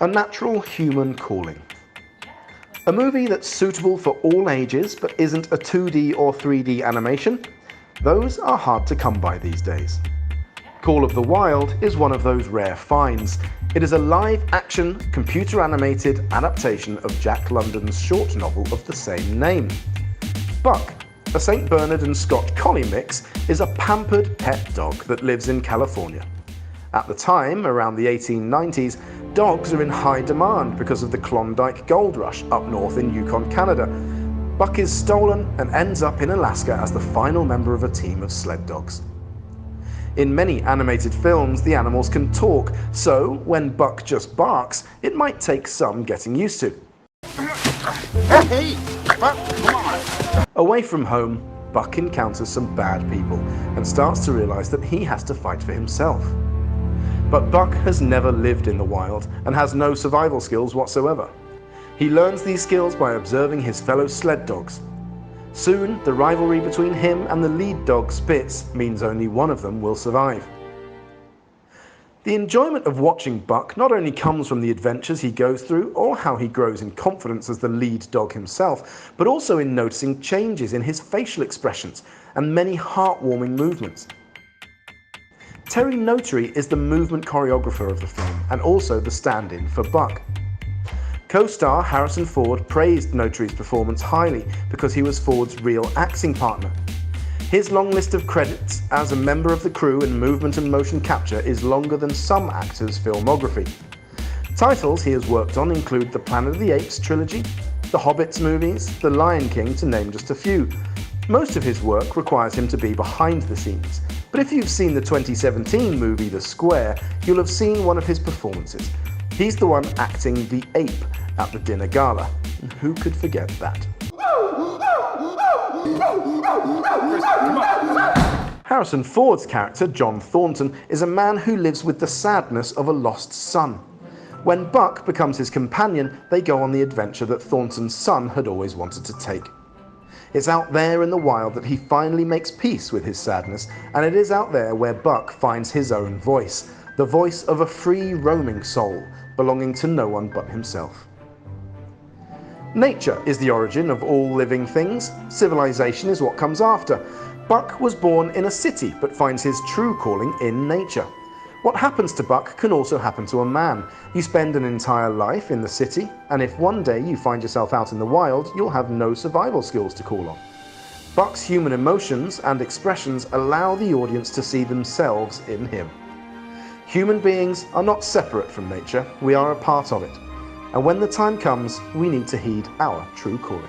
A natural human calling. A movie that's suitable for all ages but isn't a 2D or 3D animation? Those are hard to come by these days. Call of the Wild is one of those rare finds. It is a live-action, computer-animated adaptation of Jack London's short novel of the same name. Buck, a St. Bernard and Scotch Collie mix, is a pampered pet dog that lives in California. At the time, around the 1890s, dogs are in high demand because of the Klondike Gold Rush up north in Yukon, Canada. Buck is stolen and ends up in Alaska as the final member of a team of sled dogs. In many animated films, the animals can talk, so when Buck just barks, it might take some getting used to. Hey, Buck, come on! Away from home, Buck encounters some bad people and starts to realize that he has to fight for himself. But Buck has never lived in the wild and has no survival skills whatsoever. He learns these skills by observing his fellow sled dogs. Soon, the rivalry between him and the lead dog, Spitz, means only one of them will survive. The enjoyment of watching Buck not only comes from the adventures he goes through or how he grows in confidence as the lead dog himself, but also in noticing changes in his facial expressions and many heartwarming movements. Terry Notary is the movement choreographer of the film and also the stand-in for Buck. Co-star Harrison Ford praised Notary's performance highly because he was Ford's real acting partner. His long list of credits as a member of the crew in movement and motion capture is longer than some actors' filmography. Titles he has worked on include the Planet of the Apes trilogy, the Hobbits movies, the Lion King, to name just a few. Most of his work requires him to be behind the scenes, but if you've seen the 2017 movie The Square, you'll have seen one of his performances. He's the one acting the ape at the dinner gala. Who could forget that? Harrison Ford's character, John Thornton, is a man who lives with the sadness of a lost son. When Buck becomes his companion, they go on the adventure that Thornton's son had always wanted to take. It's out there in the wild that he finally makes peace with his sadness, and it is out there where Buck finds his own voice, the voice of a free roaming soul, belonging to no one but himself. Nature is the origin of all living things. Civilization is what comes after. Buck was born in a city, but finds his true calling in nature. What happens to Buck can also happen to a man. You spend an entire life in the city, and if one day you find yourself out in the wild, you'll have no survival skills to call on. Buck's human emotions and expressions allow the audience to see themselves in him. Human beings are not separate from nature, we are a part of it. And when the time comes, we need to heed our true calling.